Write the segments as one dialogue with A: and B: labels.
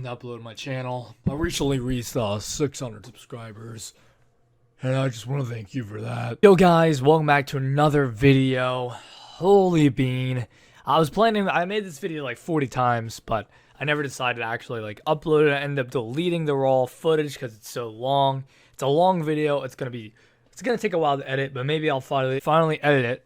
A: to upload my channel. I recently reached 600 subscribers, and I just want to thank you for that. Yo guys, welcome back to another video. Holy bean. I made this video like 40 times, but I never decided to actually like upload it. I ended up deleting the raw footage because it's so long. It's a long video. It's gonna take a while to edit, but maybe I'll finally edit it.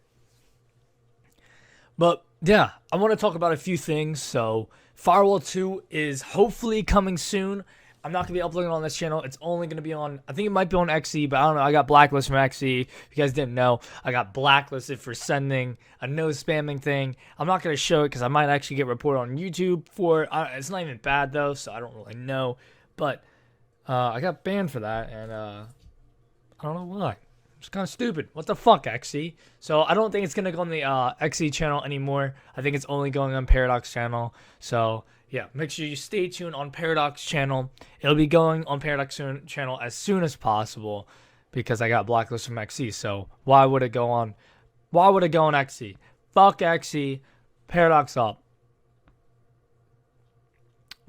A: But yeah, I want to talk about a few things. So Firewall 2 is hopefully coming soon. I'm not going to be uploading on this channel. It's only going to be on, I think it might be on XE, but I don't know. I got blacklisted from XE. If you guys didn't know, I got blacklisted for sending a no spamming thing. I'm not going to show it because I might actually get reported on YouTube for it. It's not even bad though, so I don't really know. But I got banned for that, and I don't know why. It's kind of stupid. What the fuck, XE? So I don't think it's going to go on the XE channel anymore. I think it's only going on Paradox channel. So yeah, make sure you stay tuned on Paradox channel. It'll be going on Paradox channel as soon as possible because I got blacklisted from XE. So why would it go on XE? Fuck XE. Paradox up.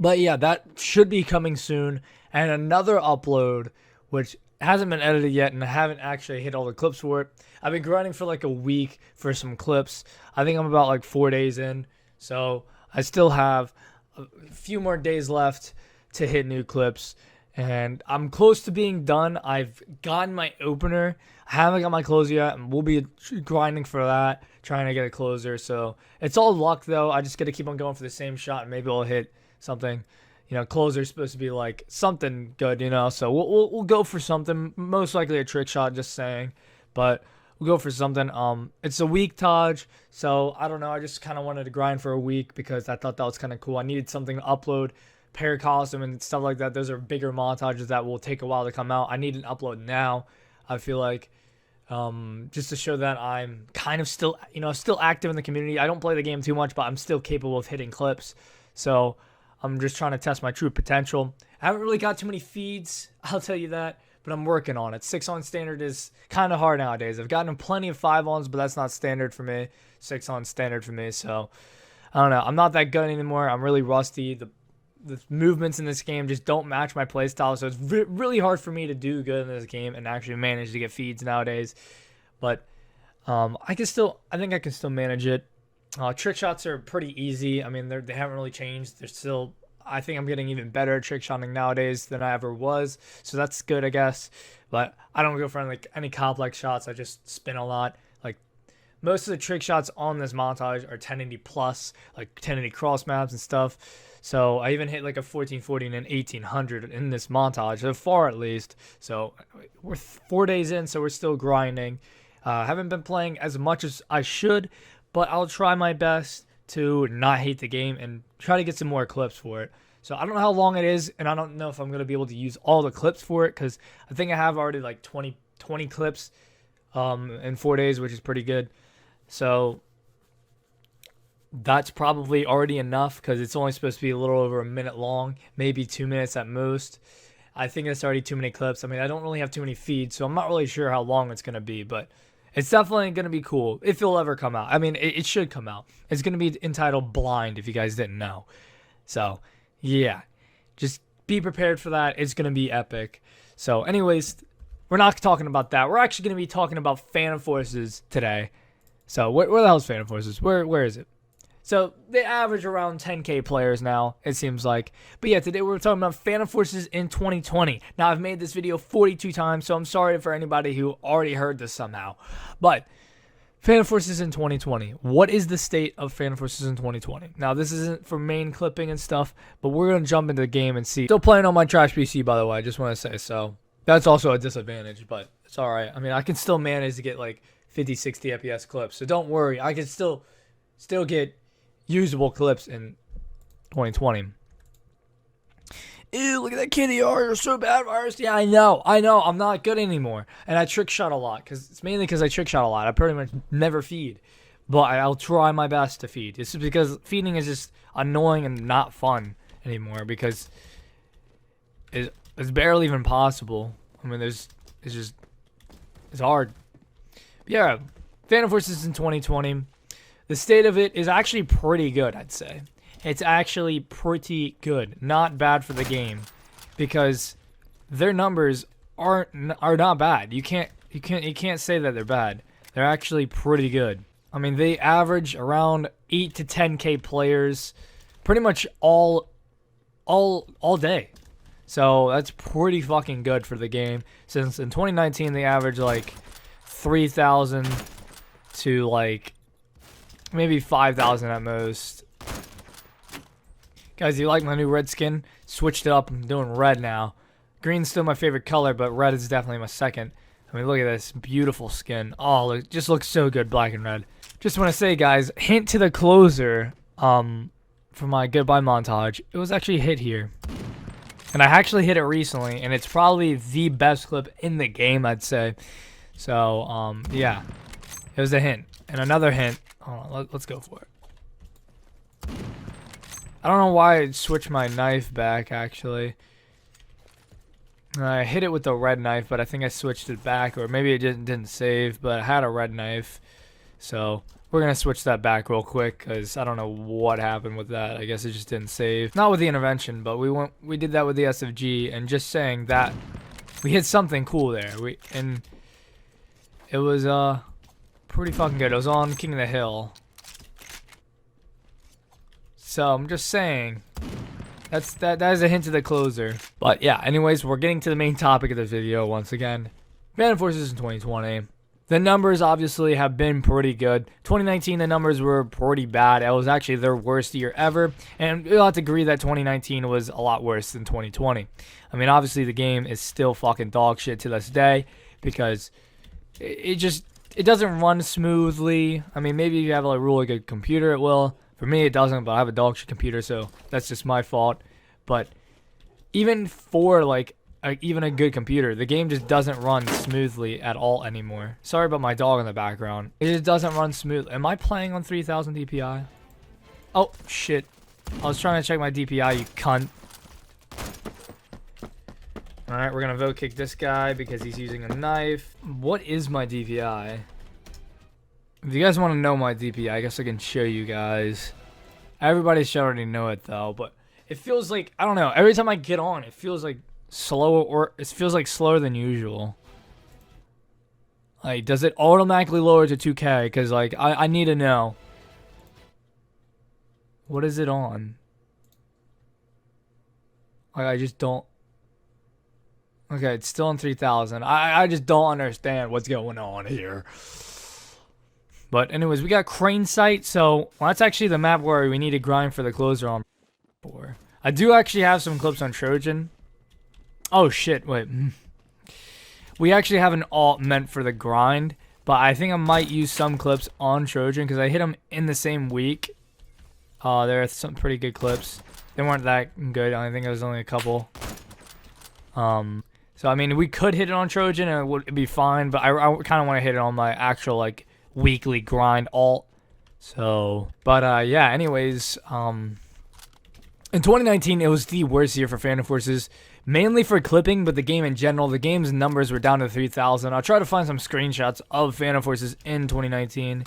A: But yeah, that should be coming soon. And another upload, which hasn't been edited yet, and I haven't actually hit all the clips for it. I've been grinding for like a week for some clips. I think I'm about like 4 days in, so I still have a few more days left to hit new clips, and I'm close to being done. I've gotten my opener. I haven't got my closer yet, and we'll be grinding for that, trying to get a closer. So it's all luck though. I just got to keep on going for the same shot, and maybe I'll hit something. You know, closer's supposed to be like something good, you know. So we'll go for something. Most likely a trick shot, just saying. But we'll go for something. It's a week Taj, so I don't know. I just kind of wanted to grind for a week because I thought that was kind of cool. I needed something to upload, Paracosm and stuff like that. Those are bigger montages that will take a while to come out. I need an upload now. I feel like just to show that I'm kind of still active in the community. I don't play the game too much, but I'm still capable of hitting clips. So I'm just trying to test my true potential. I haven't really got too many feeds, I'll tell you that, but I'm working on it. 6-on standard is kind of hard nowadays. I've gotten plenty of 5-ons, but that's not standard for me. 6-on standard for me, so I don't know. I'm not that good anymore. I'm really rusty. The movements in this game just don't match my playstyle, so it's really hard for me to do good in this game and actually manage to get feeds nowadays. But I think I can still manage it. Trick shots are pretty easy. I mean, they haven't really changed. They're still, I think I'm getting even better at trick shotting nowadays than I ever was. So that's good, I guess. But I don't go for like any complex shots. I just spin a lot. Like most of the trick shots on this montage are 1080 plus, like 1080 cross maps and stuff. So I even hit like a 1440 and an 1800 in this montage, so far at least. So we're 4 days in, so we're still grinding. Haven't been playing as much as I should, but I'll try my best to not hate the game and try to get some more clips for it. So I don't know how long it is, and I don't know if I'm going to be able to use all the clips for it, because I think I have already like 20 clips in 4 days, which is pretty good. So that's probably already enough, because it's only supposed to be a little over a minute long, maybe 2 minutes at most. I think that's already too many clips. I mean, I don't really have too many feeds, so I'm not really sure how long it's going to be, but it's definitely going to be cool if it'll ever come out. I mean, it should come out. It's going to be entitled Blind, if you guys didn't know. So, yeah. Just be prepared for that. It's going to be epic. So, anyways, we're not talking about that. We're actually going to be talking about Phantom Forces today. So, where the hell is Phantom Forces? Where is it? So, they average around 10k players now, it seems like. But yeah, today we're talking about Phantom Forces in 2020. Now, I've made this video 42 times, so I'm sorry for anybody who already heard this somehow. But Phantom Forces in 2020. What is the state of Phantom Forces in 2020? Now, this isn't for main clipping and stuff, but we're going to jump into the game and see. Still playing on my trash PC, by the way, I just want to say. So, that's also a disadvantage, but it's all right. I mean, I can still manage to get like 50, 60 FPS clips. So, don't worry. I can still get usable clips in 2020. Ew, look at that kitty. Oh, you're so bad, Virus. Yeah, I know. I'm not good anymore. And I trick shot a lot. It's mainly because I trick shot a lot. I pretty much never feed. But I'll try my best to feed. It's just because feeding is just annoying and not fun anymore. Because it's barely even possible. I mean, it's hard. But yeah, Phantom Forces in 2020. The state of it is actually pretty good, I'd say. it's actually pretty good. Not bad for the game, because their numbers are not bad. You can't say that they're bad. They're actually pretty good. I mean, they average around 8 to 10K players pretty much all day. So that's pretty fucking good for the game. Since in 2019 they averaged like 3,000 to like maybe 5,000 at most. Guys, you like my new red skin? Switched it up. I'm doing red now. Green's still my favorite color, but red is definitely my second. I mean, look at this beautiful skin. Oh, it just looks so good, black and red. Just want to say, guys, hint to the closer for my goodbye montage. It was actually hit here. And I actually hit it recently, and it's probably the best clip in the game, I'd say. So, yeah. It was a hint. And another hint. Hold on, let's go for it. I don't know why I switched my knife back, actually. I hit it with the red knife, but I think I switched it back, or maybe it didn't save, but I had a red knife. So, we're going to switch that back real quick, because I don't know what happened with that. I guess it just didn't save. Not with the intervention, but we did that with the SFG, and just saying that we hit something cool there. And it was pretty fucking good. It was on King of the Hill. So, I'm just saying, that is a hint to the closer. But yeah, anyways, we're getting to the main topic of the video once again. Phantom Forces in 2020. The numbers obviously have been pretty good. 2019, the numbers were pretty bad. It was actually their worst year ever. And we'll have to agree that 2019 was a lot worse than 2020. I mean, obviously the game is still fucking dog shit to this day, because it doesn't run smoothly. I mean, maybe if you have a really good computer, it will. For me, it doesn't, but I have a dog shit computer, so that's just my fault. But even for, like, even a good computer, the game just doesn't run smoothly at all anymore. Sorry about my dog in the background. It just doesn't run smooth. Am I playing on 3000 DPI? Oh, shit. I was trying to check my DPI, you cunt. Alright, we're gonna vote kick this guy because he's using a knife. What is my DPI? If you guys want to know my DPI, I guess I can show you guys. Everybody should already know it though, but it feels like, I don't know, every time I get on, it feels like slower, or it feels like slower than usual. Like, does it automatically lower to 2K? Because, like, I need to know. What is it on? Like, I just don't. Okay, it's still on 3000. I just don't understand what's going on here. But anyways, we got Crane Site, so that's actually the map where we need to grind for the closer on. I do actually have some clips on Trojan. Oh shit, wait. We actually have an alt meant for the grind, but I think I might use some clips on Trojan because I hit them in the same week. There are some pretty good clips. They weren't that good. I think it was only a couple. So I mean, we could hit it on Trojan and it would be fine, but I kind of want to hit it on my actual, like, weekly grind alt. So, but yeah, anyways, in 2019 it was the worst year for Phantom Forces, mainly for clipping, but the game in general, the game's numbers were down to 3000. I'll try to find some screenshots of Phantom Forces in 2019.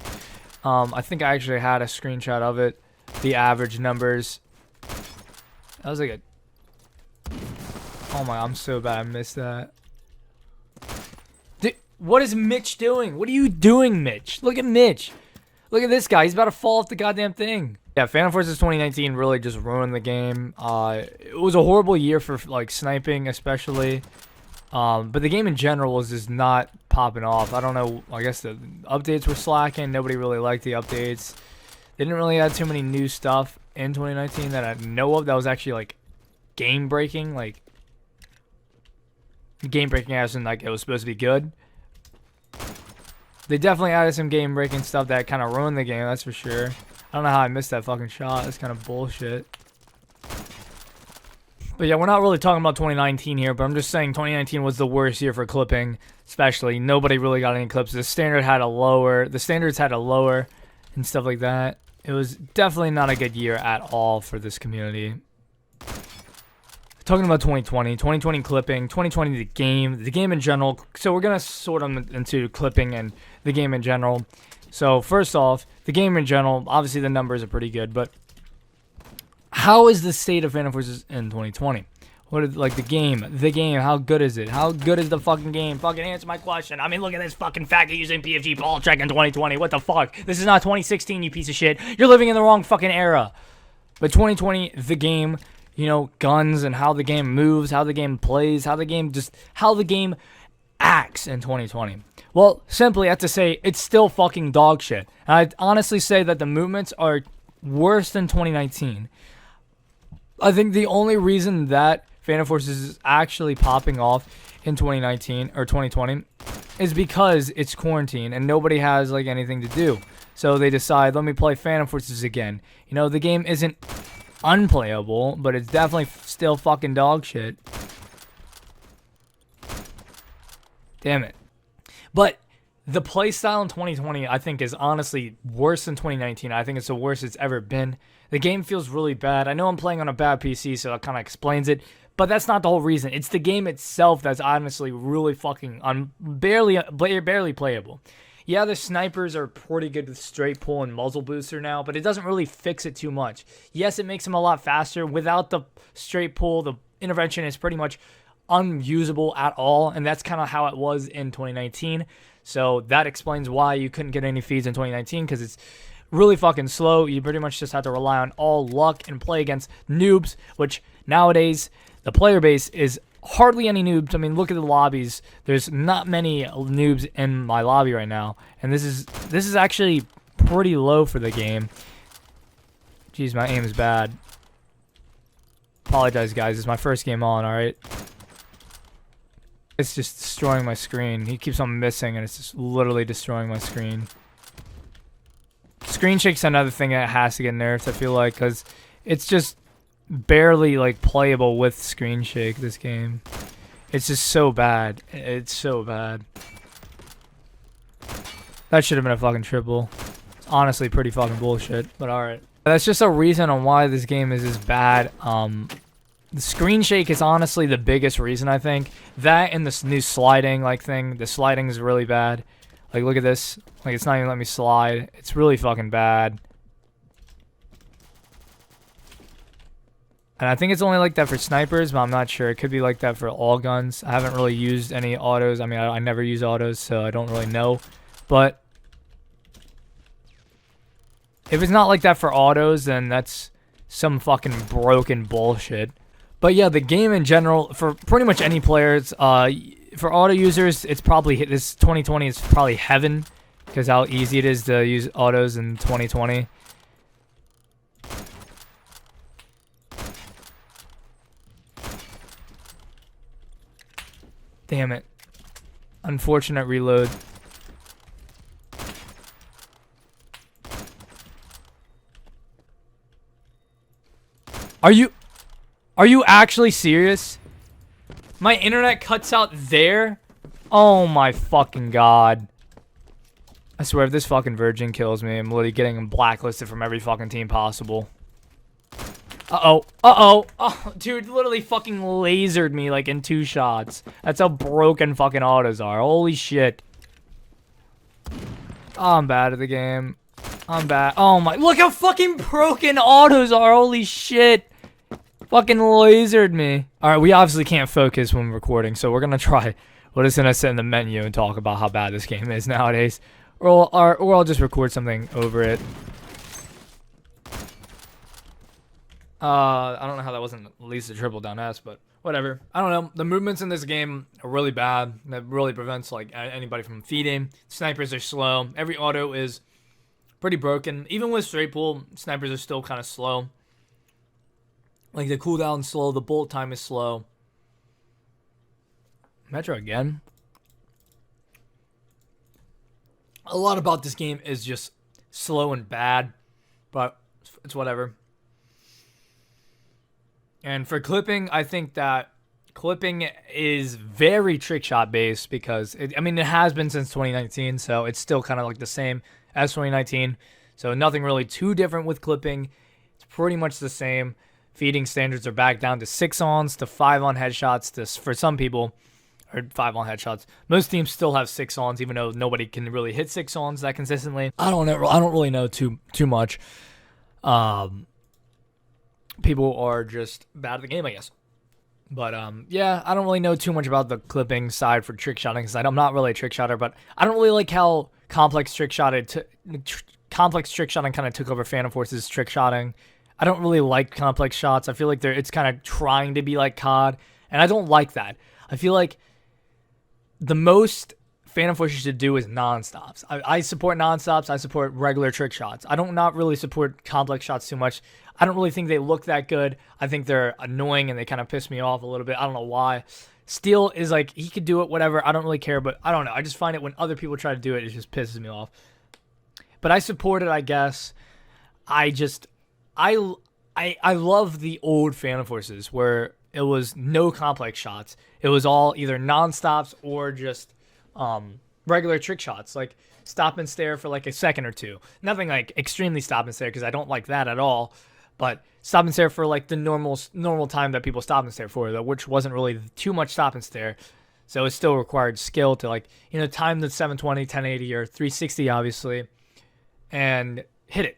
A: I think I actually had a screenshot of it, the average numbers. That was like a, oh my, I'm so bad, I missed that. What is Mitch doing? What are you doing, Mitch? Look at Mitch. Look at this guy. He's about to fall off the goddamn thing. Yeah, Phantom Forces 2019 really just ruined the game. It was a horrible year for, like, sniping especially. But the game in general was just not popping off. I don't know. I guess the updates were slacking. Nobody really liked the updates. They didn't really add too many new stuff in 2019 that I know of that was actually, like, game-breaking. Like, game-breaking as in, like, it was supposed to be good. They definitely added some game-breaking stuff that kind of ruined the game, that's for sure. I don't know how I missed that fucking shot. That's kind of bullshit. But yeah, we're not really talking about 2019 here, but I'm just saying 2019 was the worst year for clipping, especially. Nobody really got any clips. The standards had a lower and stuff like that. It was definitely not a good year at all for this community. Talking about 2020 clipping, 2020 the game in general. So we're going to sort them into clipping and the game in general. So first off, the game in general, obviously the numbers are pretty good, but how is the state of Phantom Forces in 2020? What is, like, the game, how good is it? How good is the fucking game? Fucking answer my question. I mean, look at this fucking faggot using PFG ball check in 2020. What the fuck? This is not 2016, you piece of shit. You're living in the wrong fucking era. But 2020, the game, you know, guns and how the game moves, how the game plays, how the game acts in 2020. Well, simply I have to say it's still fucking dog shit. And I'd honestly say that the movements are worse than 2019. I think the only reason that Phantom Forces is actually popping off in 2019 or 2020 is because it's quarantine and nobody has like anything to do. So they decide, let me play Phantom Forces again. You know, the game isn't unplayable, but it's definitely still fucking dog shit. Damn it. But the playstyle in 2020, I think, is honestly worse than 2019. I think it's the worst it's ever been. The game feels really bad. I know I'm playing on a bad PC, so that kind of explains it. But that's not the whole reason. It's the game itself that's honestly really fucking barely playable. Yeah, the snipers are pretty good with straight pull and muzzle booster now, but it doesn't really fix it too much. Yes, it makes them a lot faster. Without the straight pull, the intervention is pretty much unusable at all, and that's kind of how it was in 2019. So that explains why you couldn't get any feeds in 2019, because it's really fucking slow. You pretty much just have to rely on all luck and play against noobs, which nowadays the player base is hardly any noobs. I mean, look at the lobbies. There's not many noobs in my lobby right now, and this is actually pretty low for the game. Jeez, my aim is bad. Apologize, guys. It's my first game on, alright? It's just destroying my screen. He keeps on missing, and it's just literally destroying my screen. Screen shake's another thing that has to get nerfed, I feel like, because it's just barely, like, playable with screen shake, this game. It's just so bad. It's so bad. That should have been a fucking triple. It's honestly pretty fucking bullshit, but alright. That's just a reason on why this game is as bad. The screen shake is honestly the biggest reason, I think. That and this new sliding like thing. The sliding is really bad. Like, look at this. Like, it's not even letting me slide. It's really fucking bad. And I think it's only like that for snipers, but I'm not sure. It could be like that for all guns. I haven't really used any autos. I mean, I never use autos, so I don't really know. But if it's not like that for autos, then that's some fucking broken bullshit. But yeah, the game in general, for pretty much any players, for auto users, it's probably, this 2020 is probably heaven, because how easy it is to use autos in 2020. Damn it. Unfortunate reload. Are you actually serious? My internet cuts out there? Oh my fucking god. I swear if this fucking virgin kills me, I'm literally getting him blacklisted from every fucking team possible. Uh-oh. Uh-oh. Oh, dude, literally fucking lasered me like in 2 shots. That's how broken fucking autos are. Holy shit. Oh, I'm bad at the game. I'm bad. Oh my, look how fucking broken autos are. Holy shit. Fucking lasered me. Alright, we obviously can't focus when recording, so we're gonna try. We're just gonna sit in the menu and talk about how bad this game is nowadays. Or I'll just record something over it. I don't know how that wasn't at least a triple down S, but whatever. I don't know. The movements in this game are really bad. That really prevents like anybody from feeding. Snipers are slow. Every auto is pretty broken. Even with straight pull, snipers are still kind of slow. Like, the cooldown's slow, the bolt time is slow. Metro again. A lot about this game is just slow and bad, but it's whatever. And for clipping, I think that clipping is very trick shot based because, it has been since 2019, so it's still kind of like the same as 2019. So nothing really too different with clipping. It's pretty much the same. Feeding standards are back down to 6-ons to 5-on headshots. For some people, or 5-on headshots. Most teams still have 6-ons, even though nobody can really hit 6-ons that consistently. I don't really know too much. people are just bad at the game, I guess. But yeah, I don't really know too much about the clipping side for trick shotting because I'm not really a trick shotter. But I don't really like how complex trick shotting kind of took over Phantom Force's trick shotting. I don't really like complex shots. I feel like it's kind of trying to be like COD, and I don't like that. I feel like the most Phantom Force should do is non-stops. I support non-stops. I support regular trick shots. I don't not really support complex shots too much. I don't really think they look that good. I think they're annoying and they kind of piss me off a little bit. I don't know why. Steel is like, he could do it, whatever. I don't really care, but I don't know. I just find it when other people try to do it, it just pisses me off. But I support it, I guess. I just, I love the old Phantom Forces where it was no complex shots. It was all either non-stops or just regular trick shots, like stop and stare for like a second or two. Nothing like extremely stop and stare because I don't like that at all. But stop and stare for like the normal time that people stop and stare for, which wasn't really too much stop and stare. So it still required skill to like, time the 720, 1080, or 360 obviously, and hit it.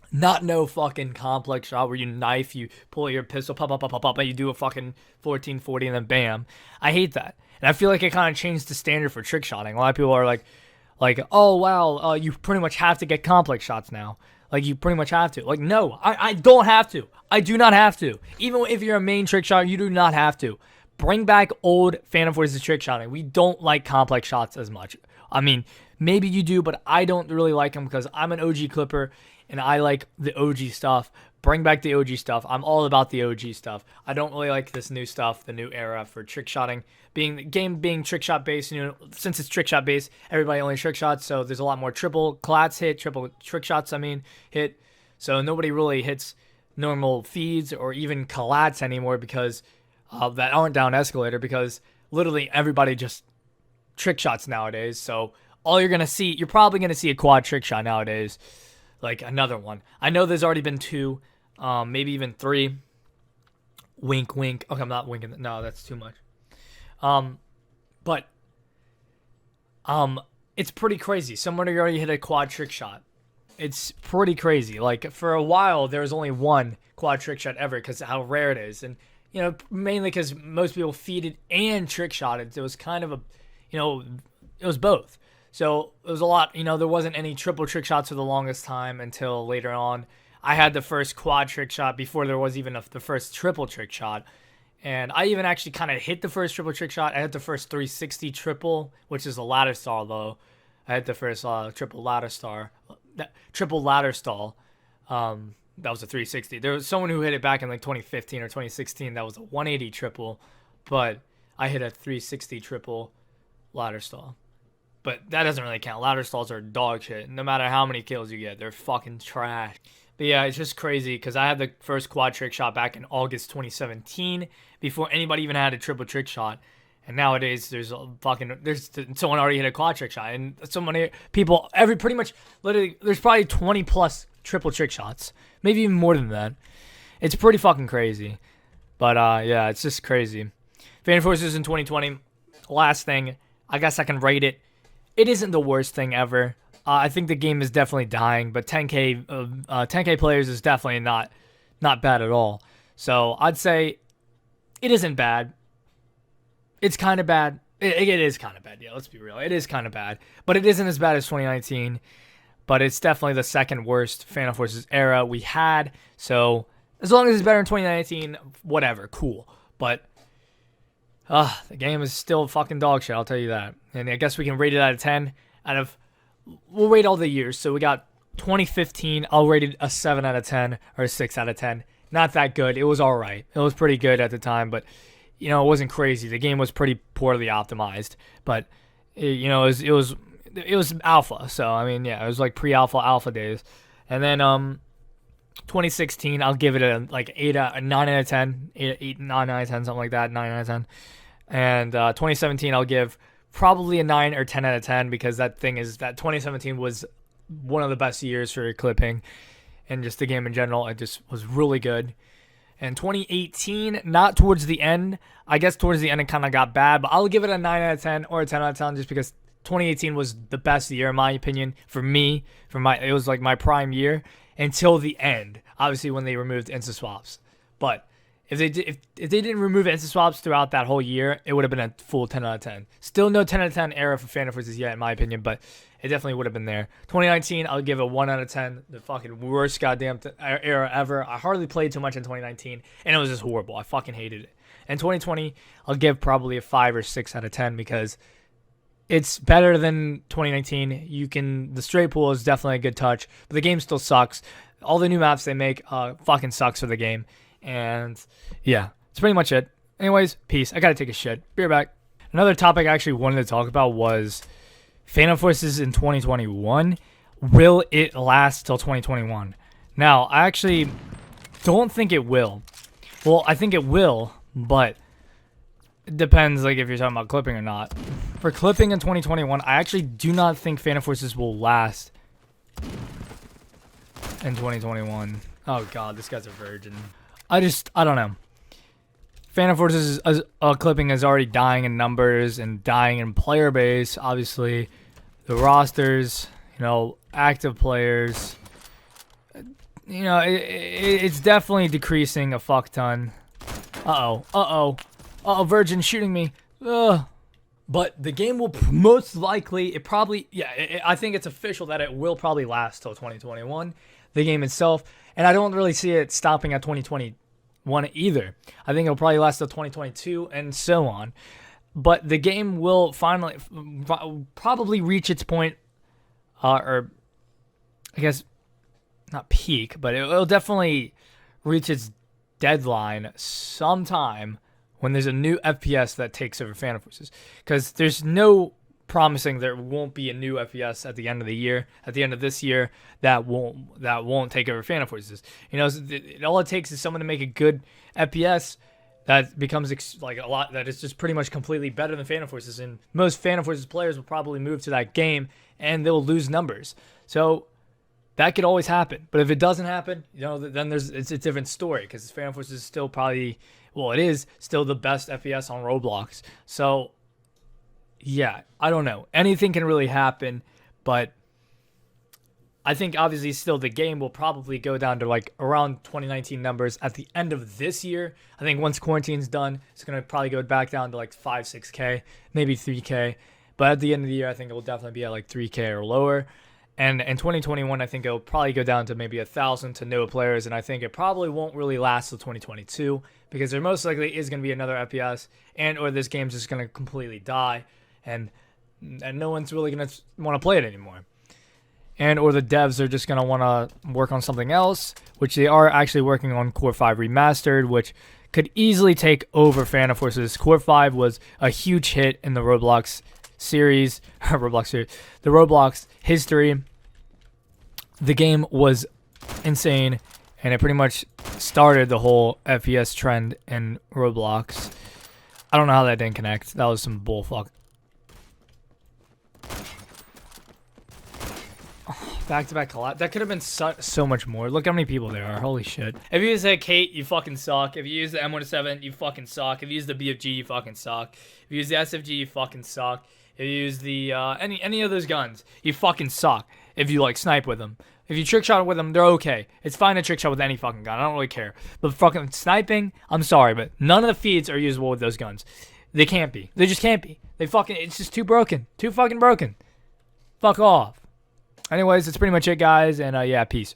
A: Not no fucking complex shot where you knife, you pull your pistol, pop, pop, pop, pop, pop, and you do a fucking 1440 and then bam. I hate that. And I feel like it kind of changed the standard for trick shotting. A lot of people are like, oh wow, you pretty much have to get complex shots now. Like you pretty much have to. Like no, I don't have to. I do not have to. Even if you're a main trick shot, you do not have to. Bring back old Phantom Forces trick shotting. We don't like complex shots as much. I mean, maybe you do, but I don't really like them because I'm an OG clipper and I like the OG stuff. Bring back the OG stuff. I'm all about the OG stuff. I don't really like this new stuff, the new era for trick shotting. Being the game being trick shot based, since it's trick shot based, everybody only trick shots, so there's a lot more triple collats hit, triple trick shots, hit. So nobody really hits normal feeds or even collats anymore because that aren't down escalator, because literally everybody just trick shots nowadays. So all you're probably gonna see a quad trick shot nowadays. Like another one. I know there's already been 2, maybe even 3. Wink, wink. Okay, I'm not winking. No, that's too much. But it's pretty crazy. Somebody already hit a quad trick shot. It's pretty crazy. Like for a while, there was only 1 quad trick shot ever because how rare it is, and mainly because most people feeded and trick shotted. It was kind of it was both. So it was a lot, there wasn't any triple trick shots for the longest time until later on. I had the first quad trick shot before there was even the first triple trick shot. And I even actually kind of hit the first triple trick shot. I had the first 360 triple, which is a ladder stall though. I had the first triple ladder stall. That was a 360. There was someone who hit it back in like 2015 or 2016. That was a 180 triple, but I hit a 360 triple ladder stall. But that doesn't really count. Ladder stalls are dog shit. No matter how many kills you get, they're fucking trash. But yeah, it's just crazy because I had the first quad trick shot back in August 2017 before anybody even had a triple trick shot. And nowadays there's someone already hit a quad trick shot, and pretty much literally there's probably 20 plus triple trick shots, maybe even more than that. It's pretty fucking crazy. But yeah, it's just crazy. Phantom Forces in 2020. Last thing, I guess I can rate it. It isn't the worst thing ever. I think the game is definitely dying, but 10K players is definitely not bad at all. So I'd say it isn't bad. It's kind of bad. It is kind of bad. Yeah, let's be real. It is kind of bad, but it isn't as bad as 2019. But it's definitely the second worst Phantom Forces era we had. So as long as it's better than 2019, whatever, cool. But the game is still fucking dog shit, I'll tell you that. And I guess we can rate it out of 10. We'll rate all the years. So we got 2015, I'll rate it a 7 out of 10 or a 6 out of 10. Not that good. It was all right. It was pretty good at the time, but it wasn't crazy. The game was pretty poorly optimized, but it was alpha. So I mean, yeah, it was like alpha days. And then 2016, I'll give it a 9 out of 10, 9 out of 10, something like that, 9 out of 10. And 2017, I'll give probably a 9 or 10 out of 10 because that 2017 was one of the best years for clipping and just the game in general. It just was really good. And 2018, not towards the end. I guess towards the end it kind of got bad, but I'll give it a 9 out of 10 or a 10 out of 10 just because 2018 was the best year in my opinion for me. It was like my prime year until the end. obviously when they removed instant swaps. But if they didn't remove instant swaps throughout that whole year, it would have been a full 10 out of 10. Still no 10 out of 10 era for Phantom Forces yet, in my opinion, but it definitely would have been there. 2019, I'll give a 1 out of 10. The fucking worst goddamn era ever. I hardly played too much in 2019, and it was just horrible. I fucking hated it. And 2020, I'll give probably a 5 or 6 out of 10 because it's better than 2019. The straight pool is definitely a good touch, but the game still sucks. All the new maps they make fucking sucks for the game. And yeah, that's pretty much it. Anyways, peace. I gotta take a shit. Be right back. Another topic I actually wanted to talk about was Phantom Forces in 2021. Will it last till 2021? Now, I actually don't think it will. Well, I think it will, but it depends like if you're talking about clipping or not. For clipping in 2021, I actually do not think Phantom Forces will last in 2021. Oh god, this guy's a virgin. I don't know. Phantom Forces clipping is already dying in numbers and dying in player base. Obviously, the rosters, active players, it's definitely decreasing a fuck ton. Uh-oh, virgin shooting me. Ugh. But the game will most likely, I think it's official that it will probably last till 2021, the game itself. And I don't really see it stopping at 2021 either. I think it'll probably last till 2022 and so on. But the game will finally probably reach its point, or I guess not peak, but it'll definitely reach its deadline sometime when there's a new FPS that takes over Phantom Forces. Because there's no promising there won't be a new FPS at the end of the year, at the end of this year, that won't take over Phantom Forces. All it takes is someone to make a good FPS that becomes that is just pretty much completely better than Phantom Forces, and most Phantom Forces players will probably move to that game and they'll lose numbers. So that could always happen. But if it doesn't happen, then it's a different story, because Phantom Forces is still probably, it is still the best FPS on Roblox. So yeah, I don't know. Anything can really happen, but I think obviously still the game will probably go down to around 2019 numbers at the end of this year. I think once quarantine's done, it's going to probably go back down to 5, 6K, maybe 3K. But at the end of the year, I think it will definitely be at 3K or lower. And in 2021, I think it'll probably go down to maybe 1,000 to no players. And I think it probably won't really last till 2022, because there most likely is going to be another FPS, or this game's just going to completely die. And no one's really going to want to play it anymore. Or the devs are just going to want to work on something else, which they are actually working on Core 5 Remastered, which could easily take over Phantom Forces. Core 5 was a huge hit in the Roblox series, the Roblox history. The game was insane, and it pretty much started the whole FPS trend in Roblox. I don't know how that didn't connect. That was some bullfuck. Back-to-back collab. That could have been so much more. Look how many people there are. Holy shit. If you use the Kate, you fucking suck. If you use the M17, you fucking suck. If you use the BFG, you fucking suck. If you use the SFG, you fucking suck. If you use the any of those guns, you fucking suck. If you snipe with them. If you trickshot with them, they're okay. It's fine to trickshot with any fucking gun. I don't really care. But fucking sniping, I'm sorry, but none of the feeds are usable with those guns. They can't be. They just can't be. It's just too broken. Too fucking broken. Fuck off. Anyways, that's pretty much it, guys, and yeah, peace.